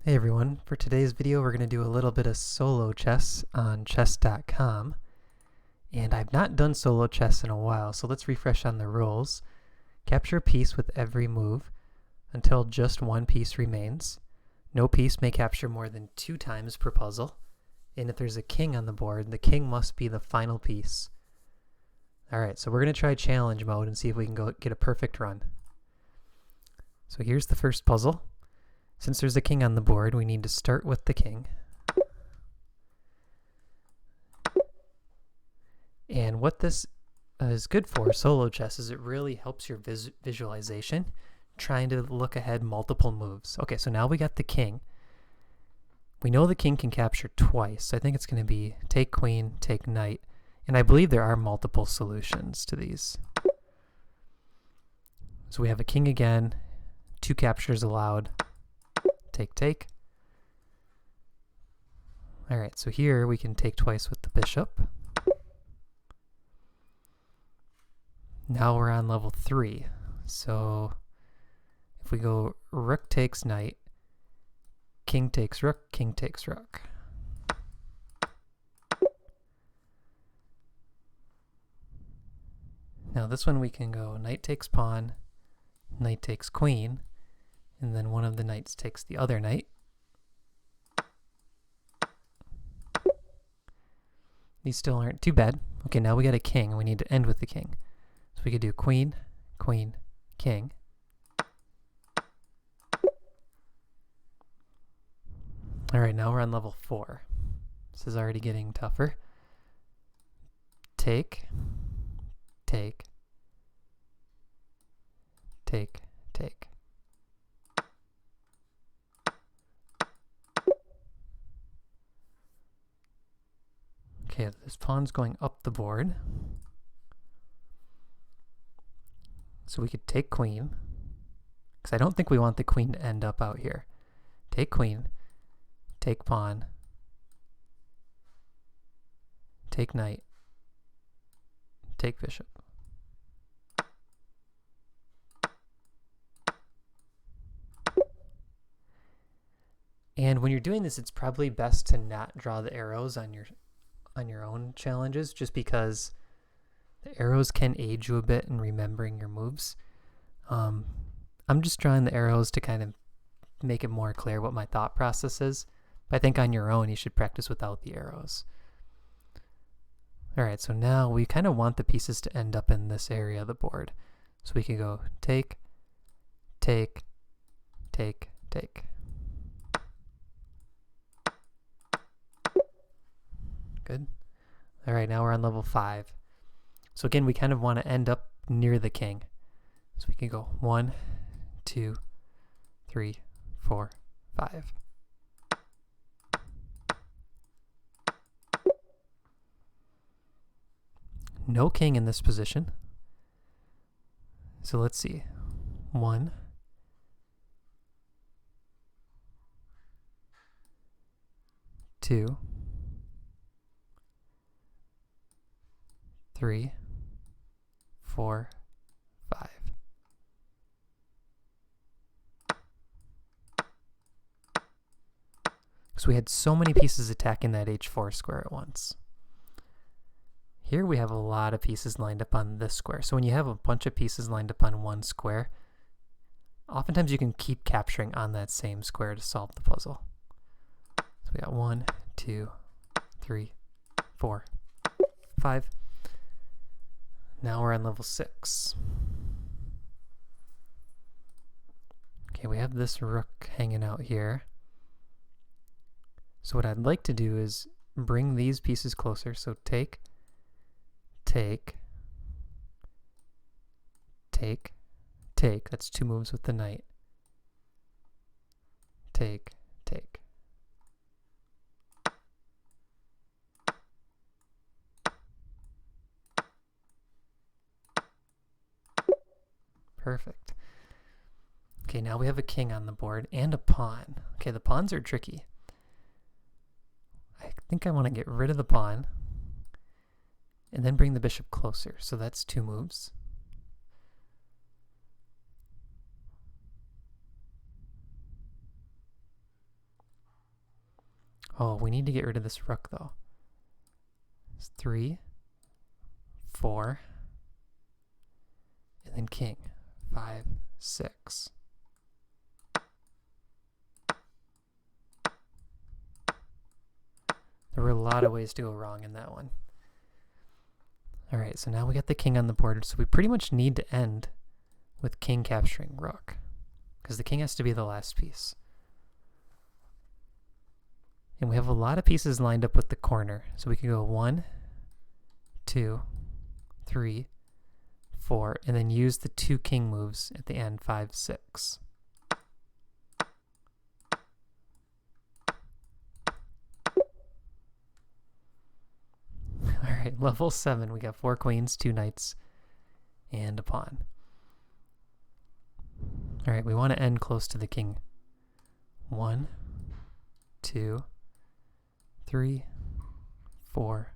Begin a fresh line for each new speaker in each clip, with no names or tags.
Hey everyone, for today's video we're going to do a little bit of solo chess on chess.com, and I've not done solo chess in a while, so let's refresh on the rules. Capture a piece with every move until just one piece remains. No piece may capture more than 2 times per puzzle, and if there's a king on the board, the king must be the final piece. Alright, so we're going to try challenge mode and see if we can get a perfect run. So here's the first puzzle. Since there's a king on the board, we need to start with the king. And what this is good for, solo chess, is it really helps your visualization, trying to look ahead multiple moves. Okay, so now we got the king. We know the king can capture twice. So I think it's going to be take queen, take knight. And I believe there are multiple solutions to these. So we have a king again, 2 captures allowed. Take, take. Alright, so here we can take twice with the bishop. Now we're on level 3. So if we go rook takes knight, king takes rook, king takes rook. Now this one we can go knight takes pawn, knight takes queen, and then one of the knights takes the other knight. These still aren't too bad. Okay, now we got a king, and we need to end with the king. So we could do queen, queen, king. Alright, now we're on level 4. This is already getting tougher. Take, take, take, take. Okay, this pawn's going up the board. So we could take queen, because I don't think we want the queen to end up out here. Take queen, take pawn, take knight, take bishop. And when you're doing this, it's probably best to not draw the arrows on your own challenges, just because the arrows can aid you a bit in remembering your moves. I'm just drawing the arrows to kind of make it more clear what my thought process is. But I think on your own you should practice without the arrows. Alright, so now we kind of want the pieces to end up in this area of the board. So we can go take, take, take, take. Good. Alright, now we're on level 5. So again, we kind of want to end up near the king. So we can go 1, 2, 3, 4, 5. No king in this position. So let's see. 1, 2, 3, 4, 5. So we had so many pieces attacking that h4 square at once. Here we have a lot of pieces lined up on this square. So when you have a bunch of pieces lined up on one square, oftentimes you can keep capturing on that same square to solve the puzzle. So we got 1, 2, 3, 4, 5. Now we're on level 6. Okay, we have this rook hanging out here. So what I'd like to do is bring these pieces closer. So take, take, take, take. That's 2 moves with the knight. Take, take. Perfect. Okay, now we have a king on the board and a pawn. Okay, the pawns are tricky. I think I want to get rid of the pawn and then bring the bishop closer. So that's 2 moves. Oh, we need to get rid of this rook though. It's 3, 4, and then king. 5, 6. There were a lot of ways to go wrong in that one. Alright, so now we got the king on the board, so we pretty much need to end with king capturing rook, because the king has to be the last piece. And we have a lot of pieces lined up with the corner, so we can go 1, 2, 3, 4, and then use the 2 king moves at the end, 5, 6. Alright, level 7, we got 4 queens, 2 knights, and a pawn. Alright, we want to end close to the king. 1, 2, 3, 4,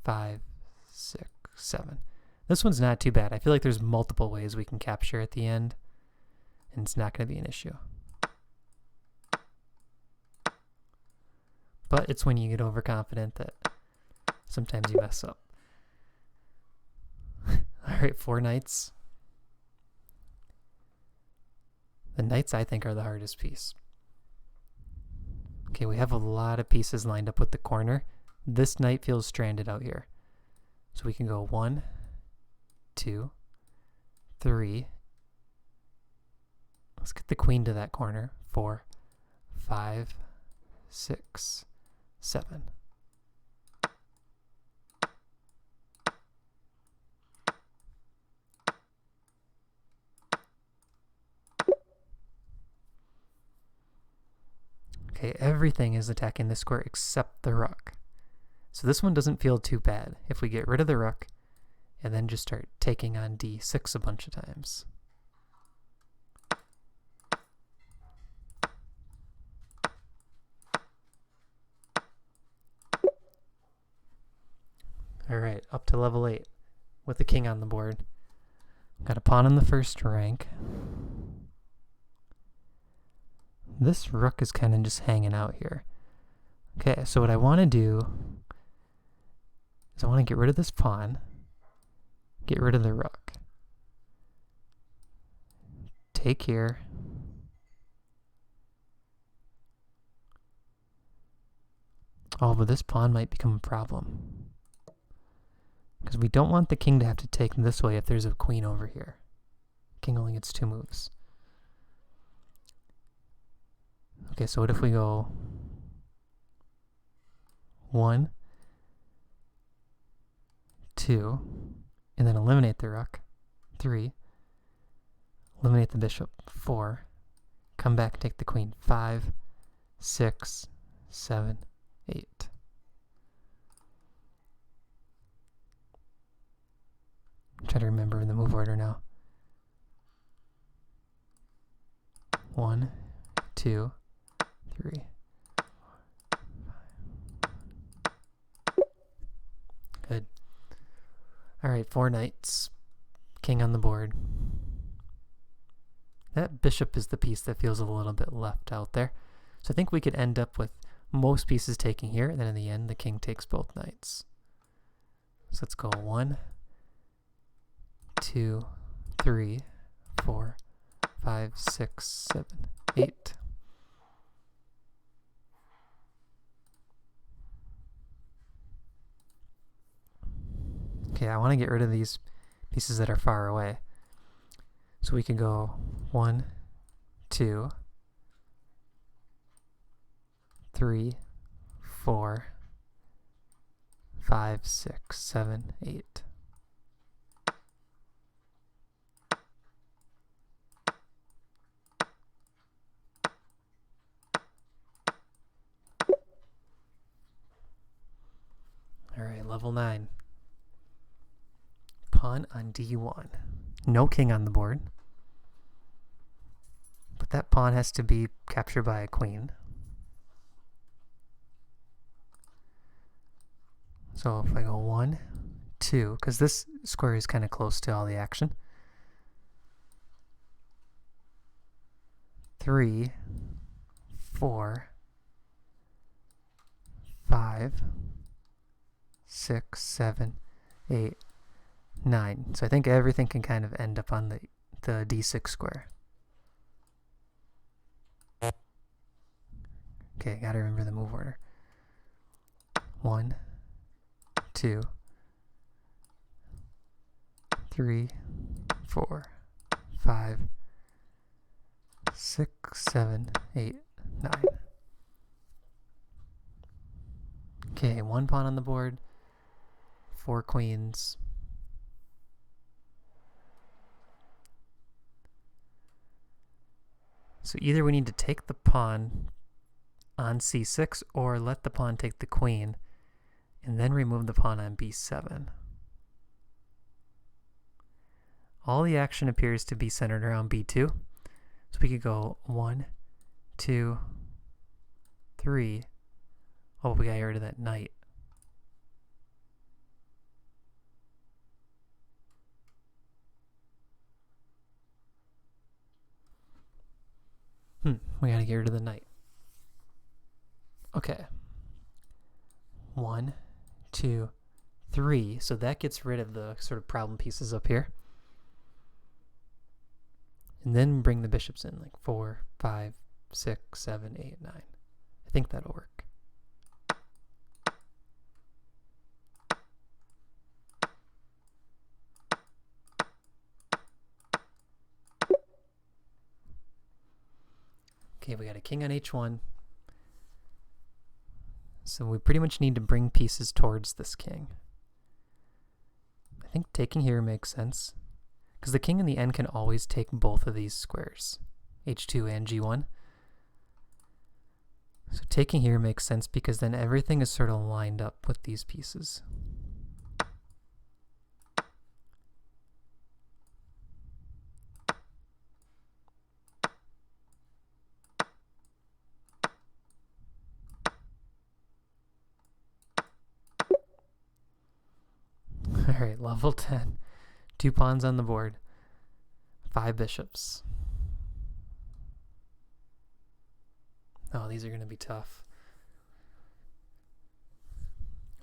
5, 6, 7. This one's not too bad. I feel like there's multiple ways we can capture at the end, and it's not going to be an issue. But it's when you get overconfident that sometimes you mess up. Alright, 4 knights. The knights, I think, are the hardest piece. Okay, we have a lot of pieces lined up with the corner. This knight feels stranded out here. So we can go 1, 2, 3. Let's get the queen to that corner. 4, 5, 6, 7. Okay, everything is attacking the square except the rook. So this one doesn't feel too bad if we get rid of the rook and then just start taking on d6 a bunch of times. Alright, up to level 8 with the king on the board. Got a pawn in the first rank. This rook is kind of just hanging out here. Okay, so what I want to do is I want to get rid of this pawn, get rid of the rook. Take here. Oh, but this pawn might become a problem, because we don't want the king to have to take this way if there's a queen over here. King only gets 2 moves. Okay, so what if we go 1, 2, and then eliminate the rook, 3, eliminate the bishop, 4, come back and take the queen, 5, 6, 7, 8. I'm trying to remember the move order now. 1, 2, 3. Good. Alright, 4 knights. King on the board. That bishop is the piece that feels a little bit left out there. So I think we could end up with most pieces taking here, and then in the end the king takes both knights. So let's go 1, 2, 3, 4, 5, 6, 7, 8. Okay, I want to get rid of these pieces that are far away. So we can go 1, 2, 3, 4, 5, 6, 7, 8. Alright, level 9. Pawn on d1. No king on the board. But that pawn has to be captured by a queen. So if I go 1, 2, because this square is kind of close to all the action. 3, 4, 5, 6, 7, 8, 9. So I think everything can kind of end up on the d6 square. Okay, gotta remember the move order. 1, 2, 3, 4, 5, 6, 7, 8, 9. Okay, 1 pawn on the board, 4 queens. So either we need to take the pawn on c6 or let the pawn take the queen and then remove the pawn on b7. All the action appears to be centered around b2. So we could go 1, 2, 3. Oh, we got rid of that knight. We gotta get rid of the knight. Okay. 1, 2, 3. So that gets rid of the sort of problem pieces up here. And then bring the bishops in, like 4, 5, 6, 7, 8, 9. I think that'll work. Okay, we got a king on h1. So we pretty much need to bring pieces towards this king. I think taking here makes sense, because the king in the end can always take both of these squares, h2 and g1. So taking here makes sense because then everything is sort of lined up with these pieces. Alright, level 10. 2 pawns on the board. 5 bishops. Oh, these are going to be tough.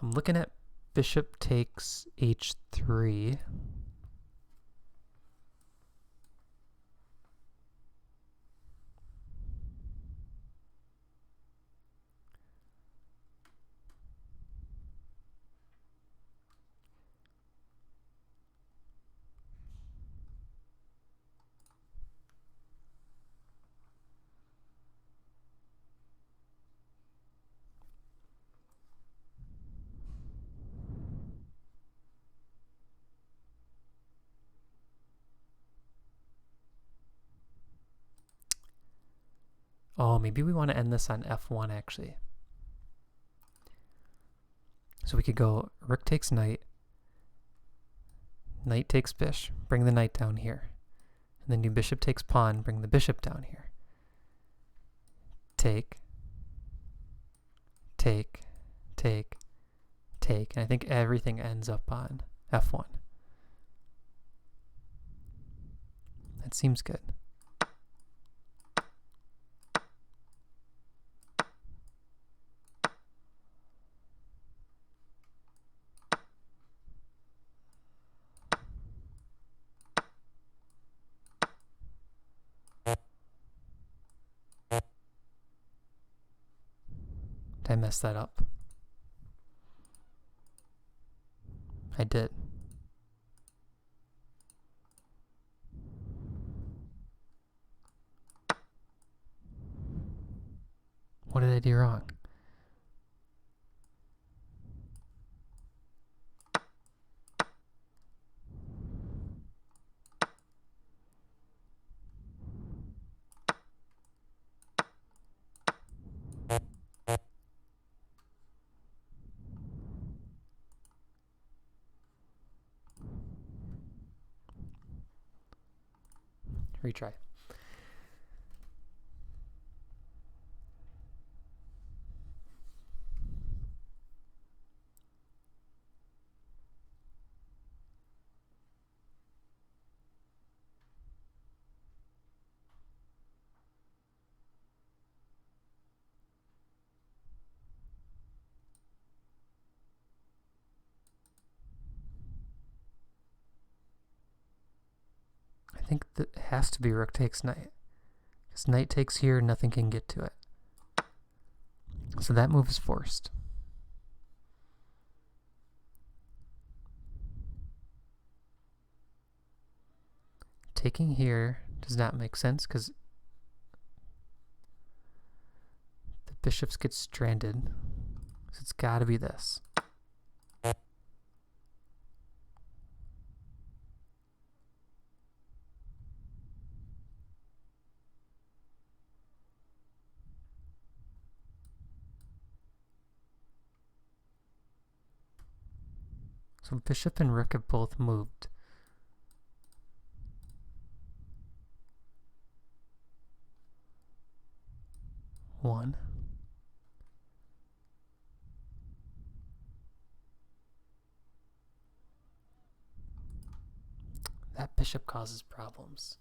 I'm looking at bishop takes h3. Oh, maybe we want to end this on f1 actually. So we could go rook takes knight, knight takes bishop, bring the knight down here. And then do bishop takes pawn, bring the bishop down here. Take, take, take, take. And I think everything ends up on f1. That seems good. Did I mess that up? I did. What did I do wrong? Retry. think that it has to be rook takes knight. Because knight takes here, nothing can get to it. So that move is forced. Taking here does not make sense because the bishops get stranded. So it's got to be this. So bishop and rook have both moved. One. That bishop causes problems.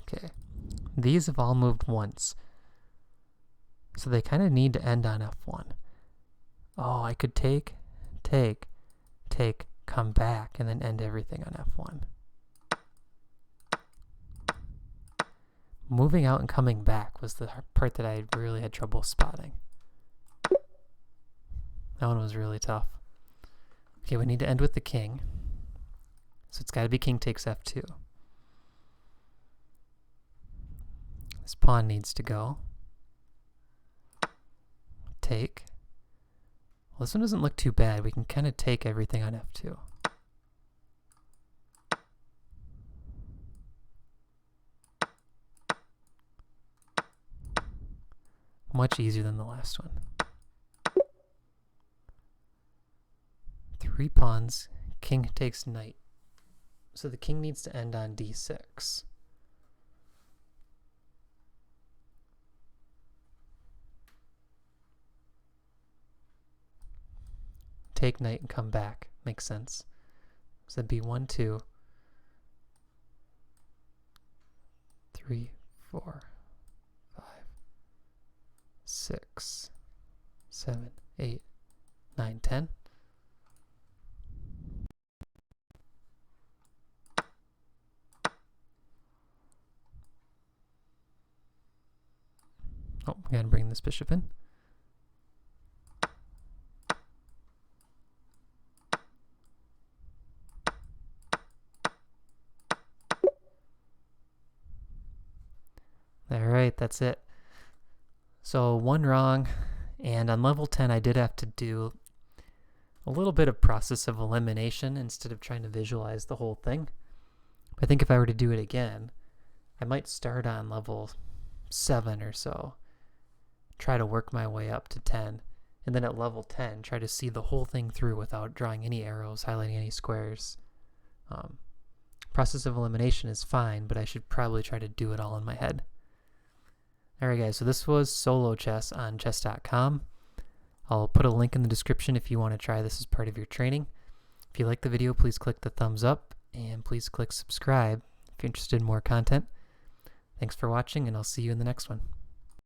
Okay, these have all moved once, so they kind of need to end on f1. Oh, I could take, come back, and then end everything on f1. Moving out and coming back was the part that I really had trouble spotting. That one was really tough. Okay, we need to end with the king, so it's got to be king takes f2. This pawn needs to go. Take. Well, this one doesn't look too bad. We can kind of take everything on f2. Much easier than the last one. 3 pawns. King takes knight. So the king needs to end on d6. Take knight and come back. Makes sense. So that'd be 1, 2, 3, 4, 5, 6, 7, 8, 9, 10. Oh, we gotta bring this bishop in. Alright, that's it. So 1 wrong, and on level 10 I did have to do a little bit of process of elimination instead of trying to visualize the whole thing. I think if I were to do it again, I might start on level 7 or so, try to work my way up to 10, and then at level 10 try to see the whole thing through without drawing any arrows, highlighting any squares. Process of elimination is fine, but I should probably try to do it all in my head. Alright guys, so this was solo chess on chess.com. I'll put a link in the description if you want to try this as part of your training. If you like the video, please click the thumbs up, and please click subscribe if you're interested in more content. Thanks for watching, and I'll see you in the next one.